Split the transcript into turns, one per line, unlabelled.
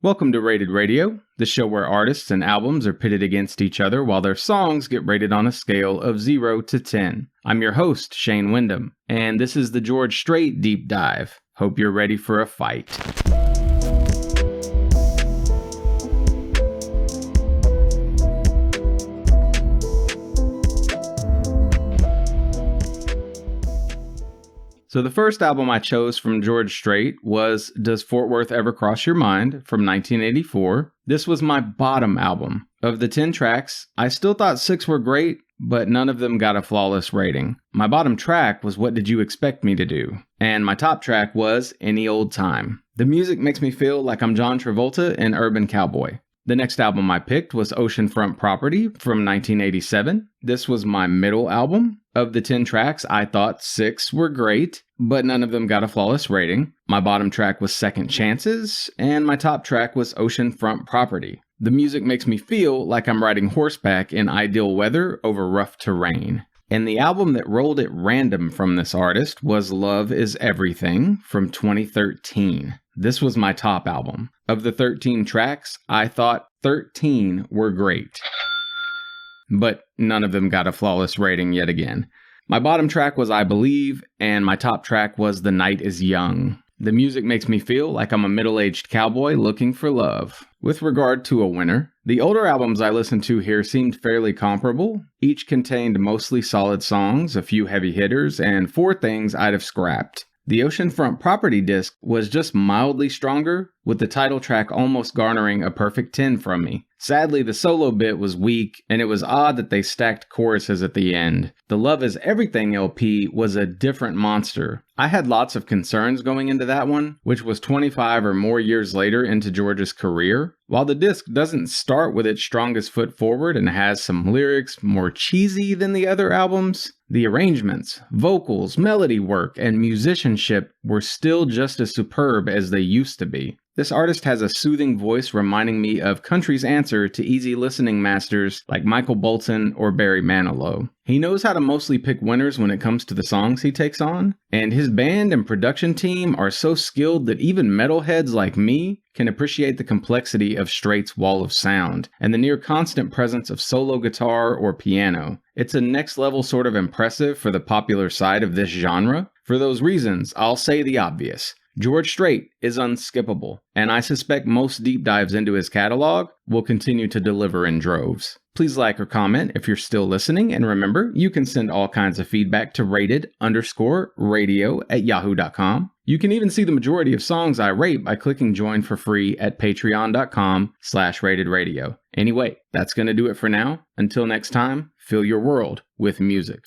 Welcome to Rated Radio, the show where artists and albums are pitted against each other while their songs get rated on a scale of 0 to 10. I'm your host, Shane Wyndham, and this is the George Strait Deep Dive. Hope you're ready for a fight. So the first album I chose from George Strait was Does Fort Worth Ever Cross Your Mind from 1984. This was my bottom album. Of the 10 tracks, I still thought 6 were great, but none of them got a flawless rating. My bottom track was What Did You Expect Me to Do? And my top track was Any Old Time. The music makes me feel like I'm John Travolta in Urban Cowboy. The next album I picked was Oceanfront Property from 1987. This was my middle album. Of the 10 tracks, I thought 6 were great, but none of them got a flawless rating. My bottom track was Second Chances, and my top track was Oceanfront Property. The music makes me feel like I'm riding horseback in ideal weather over rough terrain. And the album that rolled at random from this artist was Love Is Everything from 2013. This was my top album. Of the 13 tracks, I thought 13 were great, but none of them got a flawless rating yet again. My bottom track was I Believe, and my top track was The Night Is Young. The music makes me feel like I'm a middle-aged cowboy looking for love. With regard to a winner, the older albums I listened to here seemed fairly comparable. Each contained mostly solid songs, a few heavy hitters, and 4 things I'd have scrapped. The Oceanfront Property disc was just mildly stronger, with the title track almost garnering a perfect 10 from me. Sadly, the solo bit was weak, and it was odd that they stacked choruses at the end. The Love Is Everything LP was a different monster. I had lots of concerns going into that one, which was 25 or more years later into George's career. While the disc doesn't start with its strongest foot forward and has some lyrics more cheesy than the other albums, the arrangements, vocals, melody work, and musicianship were still just as superb as they used to be. This artist has a soothing voice reminding me of country's answer to easy listening masters like Michael Bolton or Barry Manilow. He knows how to mostly pick winners when it comes to the songs he takes on, and his band and production team are so skilled that even metalheads like me can appreciate the complexity of Strait's wall of sound and the near constant presence of solo guitar or piano. It's a next level sort of impressive for the popular side of this genre. For those reasons, I'll say the obvious. George Strait is unskippable, and I suspect most deep dives into his catalog will continue to deliver in droves. Please like or comment if you're still listening, and remember, you can send all kinds of feedback to rated_radio@yahoo.com. You can even see the majority of songs I rate by clicking join for free at patreon.com/ratedradio. Anyway, that's going to do it for now. Until next time, fill your world with music.